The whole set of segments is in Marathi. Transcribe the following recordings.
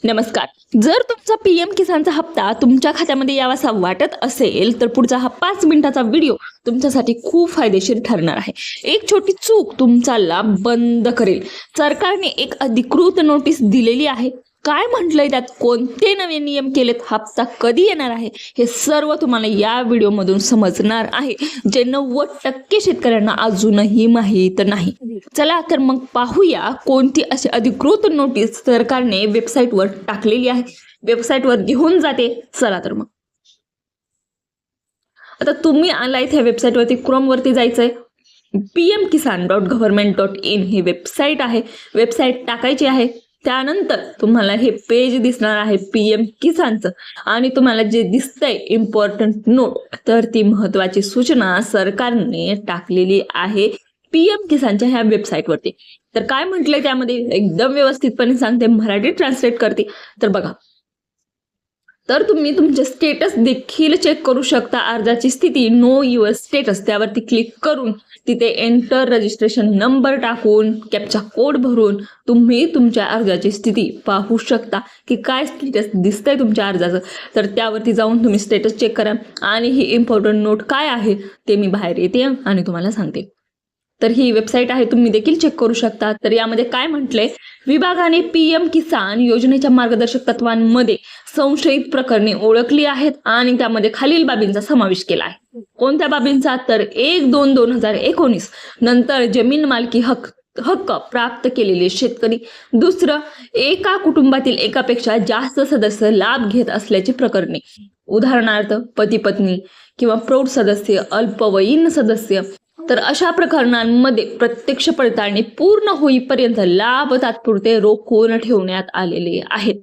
नमस्कार. जर तुमचा पीएम किसानचा हप्ता तुमच्या खात्यामध्ये यावासा वाटत असेल तर पुढचा हा 5 मिनिटाचा व्हिडिओ तुमच्यासाठी खूप फायदेशीर ठरणार आहे. एक छोटी चूक तुमचा लाभ बंद करेल. सरकारने एक अधिकृत नोटीस दिलेली आहे. काय म्हटलंय त्यात, कोणते नवे नियम केलेत, हप्ता कधी येणार आहे, हे सर्व तुम्हाला या व्हिडिओमधून समजणार आहे, जे 90% शेतकऱ्यांना अजूनही माहीत नाही. चला तर मग पाहूया कोणती अशी अधिकृत नोटीस सरकारने वेबसाईटवर टाकलेली आहे. वेबसाईटवर घेऊन जाते. चला तर मग आता तुम्ही आलाय त्या वेबसाईटवरती, क्रोमवरती जायचंय. pmkisan.government.in ही वेबसाईट आहे. वेबसाईट टाकायची आहे. त्यानंतर तुम्हाला हे पेज दिसणार आहे पीएम किसानचं, आणि तुम्हाला जे दिसतंय इम्पॉर्टंट नोट, तर ती महत्वाची सूचना सरकारने टाकलेली आहे पीएम किसानच्या ह्या वेबसाईटवरती. तर काय म्हटलंय त्यामध्ये एकदम व्यवस्थितपणे सांगते, मराठी ट्रान्सलेट करते. तर बघा, तर तुम्ही तुमचे स्टेटस देखील चेक करू शकता. अर्जाची स्थिती, नो युअर स्टेटस, त्यावरती क्लिक करून तिथे एंटर रजिस्ट्रेशन नंबर टाकून कॅप्चा कोड भरून तुम्ही तुमच्या अर्जाची स्थिती पाहू शकता की काय स्टेटस दिसतंय तुमच्या अर्जाचं. तर त्यावरती जाऊन तुम्ही स्टेटस चेक करा. आणि ही इम्पॉर्टंट नोट काय आहे ते मी बाहेर येते आणि तुम्हाला सांगते. तर ही वेबसाईट आहे, तुम्ही देखील चेक करू शकता. तर यामध्ये काय म्हटलंय, विभागाने पीएम किसान योजनेच्या मार्गदर्शक तत्वांमध्ये संशयित प्रकरणे ओळखली आहेत आणि त्यामध्ये खालील बाबींचा समावेश केला आहे. कोणत्या बाबींचा, तर 1-2-2019 नंतर जमीन मालकी हक्क प्राप्त केलेले शेतकरी. दुसरं, एका कुटुंबातील एकापेक्षा जास्त सदस्य लाभ घेत असल्याची प्रकरणे, उदाहरणार्थ पती पत्नी किंवा प्रौढ सदस्य, अल्पवयीन सदस्य. तर अशा प्रकरणांमध्ये प्रत्यक्ष पडताळणी पूर्ण होईपर्यंत लाभ तात्पुरते रोखून ठेवण्यात आलेले आहेत.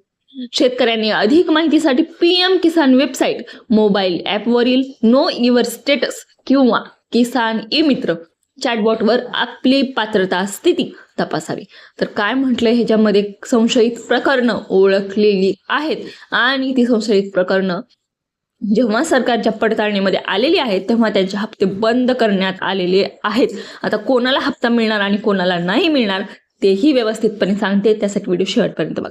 शेतकऱ्यांनी अधिक माहितीसाठी पीएम किसान वेबसाईट, मोबाईल ॲपवरील नो युअर स्टेटस किंवा किसान ई मित्र चॅटबॉटवर आपली पात्रता स्थिती तपासावी. तर काय म्हटलंय ह्याच्यामध्ये, संशयित प्रकरणं ओळखलेली आहेत आणि ती संशयित प्रकरणं जेव्हा सरकारच्या पडताळणीमध्ये आलेली आहेत तेव्हा त्यांचे हप्ते बंद करण्यात आलेले आहेत. आता कोणाला हप्ता मिळणार आणि कोणाला नाही मिळणार तेही व्यवस्थितपणे सांगते, त्यासाठी व्हिडिओ शेवटपर्यंत बघा.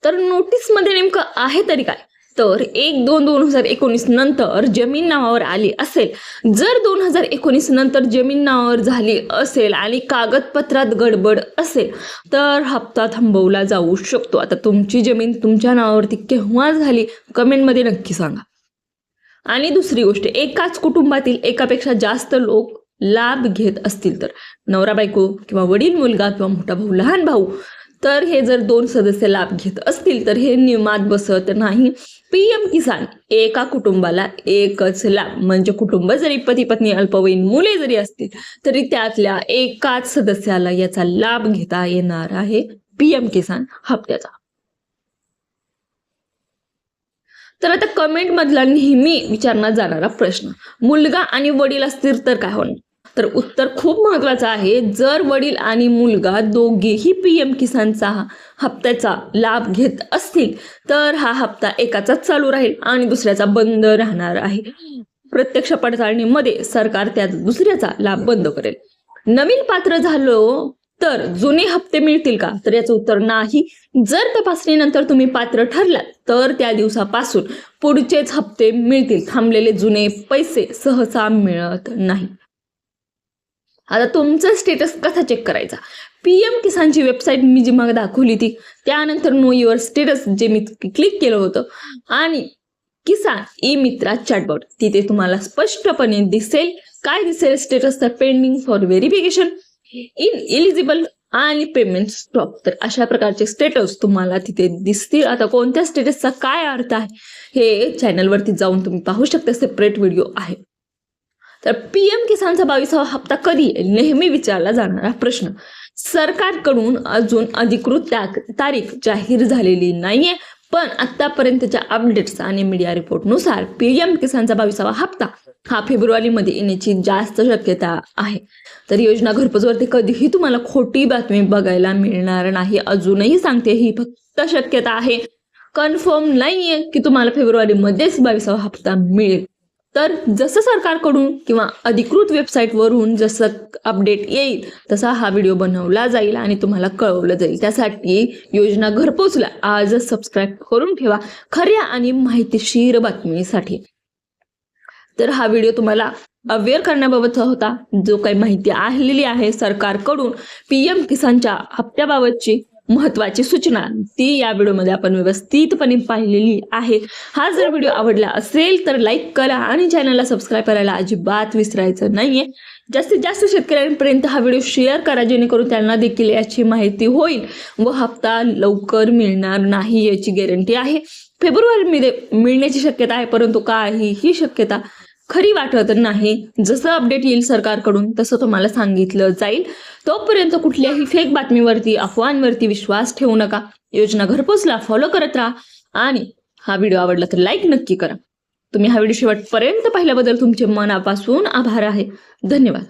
तर नोटीसमध्ये नेमकं आहे तरी काय, तर 1-2-2019 नंतर जमीन नावावर आली असेल, जर 2019 नंतर जमीन नावावर झाली असेल आणि कागदपत्रात गडबड असेल तर हप्ता थांबवला जाऊ शकतो. आता तुमची जमीन तुमच्या नावावरती केव्हा झाली कमेंटमध्ये नक्की सांगा. आणि दुसरी गोष्ट, एकाच कुटुंबातील एकापेक्षा जास्त लोक लाभ घेत असतील, तर नवरा बायको किंवा वडील मुलगा किंवा मोठा भाऊ लहान भाऊ, तर हे जर 2 सदस्य लाभ घेत असतील तर हे नियमात बसत नाही. पीएम किसान एका कुटुंबाला एकच लाभ, म्हणजे कुटुंब जरी पती पत्नी अल्पवयीन मुले जरी असतील तरी त्यातल्या एकाच सदस्याला याचा लाभ घेता येणार आहे पीएम किसान हप्त्याचा. तर आता कमेंट मधला नेहमी विचारला जाणारा प्रश्न, मुलगा आणि वडील असतील तर काय होणार, तर उत्तर खूप महत्वाचं आहे. जर वडील आणि मुलगा दोघेही पीएम किसानचा हप्त्याचा लाभ घेत असतील तर हा हप्ता एकाचाच चालू राहील आणि दुसऱ्याचा बंद राहणार आहे. प्रत्यक्ष पडताळणीमध्ये सरकार त्या दुसऱ्याचा लाभ बंद करेल. नवीन पात्र झालो तर जुने हप्ते मिळतील का, तर याचं उत्तर नाही. जर तपासणीनंतर तुम्ही पात्र ठरलात तर त्या दिवसापासून पुढचेच हप्ते मिळतील. थांबलेले जुने पैसे सहसा मिळत नाही. आता तुमचं स्टेटस कसा चेक करायचा, पीएम किसानची वेबसाईट मी जी मग दाखवली ती, त्यानंतर नो युअर स्टेटस जे मी क्लिक केलं होतं, आणि किसान ई मित्रा चॅटबॉट, तिथे तुम्हाला स्पष्टपणे दिसेल. काय दिसेल स्टेटस, तर pending for verification, in eligible आणि पेमेंट स्टॉप. तर अशा प्रकारचे स्टेटस तुम्हाला तिथे दिसतील. आता कोणत्या स्टेटसचा काय अर्थ आहे हे चॅनलवरती जाऊन तुम्ही पाहू शकता, सेपरेट व्हिडिओ आहे. तर पीएम किसानचा 22वा हप्ता कधी, नेहमी विचारला जाणारा प्रश्न. सरकारकडून अजून अधिकृत तारीख जाहीर झालेली नाहीये, पण आतापर्यंतच्या अपडेट्स आणि मीडिया रिपोर्टनुसार पीएम किसानचा 22वा हप्ता हा फेब्रुवारीमध्ये येण्याची जास्त शक्यता आहे. तर योजना घरपोचवरती कधीही तुम्हाला खोटी बातमी बघायला मिळणार नाही. अजूनही सांगते, ही फक्त शक्यता आहे, कन्फर्म नाहीये की तुम्हाला फेब्रुवारीमध्येच 22वा हप्ता मिळेल. तर जसं सरकारकडून किंवा अधिकृत वेबसाईटवरून जसं अपडेट येईल तसा हा व्हिडिओ बनवला जाईल आणि तुम्हाला कळवलं जाईल. त्यासाठी योजना घरपोचला आजच सबस्क्राईब करून ठेवा खऱ्या आणि माहितीशीर बातमीसाठी. तर हा व्हिडिओ तुम्हाला अवेअर करण्याबाबतचा होता. जो काही माहिती आलेली आहे सरकारकडून PM किसानच्या हप्त्याबाबतची महत्त्वाची सूचना ती या व्हिडिओमध्ये आपण व्यवस्थितपणे पाहिलेली आहे. हा जर व्हिडिओ आवडला असेल तर लाईक करा आणि चॅनलला सबस्क्राईब करायला अजिबात विसरायचं नाहीये. जास्तीत जास्त शेतकऱ्यांपर्यंत हा व्हिडिओ शेअर करा जेणेकरून त्यांना देखील याची माहिती होईल व हप्ता लवकर मिळणार नाही याची गॅरंटी आहे. फेब्रुवारीमध्ये मिळण्याची शक्यता आहे परंतु काहीही शक्यता खरी वाटत नाही. जसं अपडेट येईल सरकारकडून तसं तुम्हाला सांगितलं जाईल. तोपर्यंत कुठल्याही फेक बातमीवरती अफवांवरती विश्वास ठेवू नका. योजना घरपोचला फॉलो करत राहा आणि हा व्हिडिओ आवडला तर लाईक नक्की करा. तुम्ही हा व्हिडिओ शेवटपर्यंत पाहिल्याबद्दल तुमचे मनापासून आभार आहे. धन्यवाद.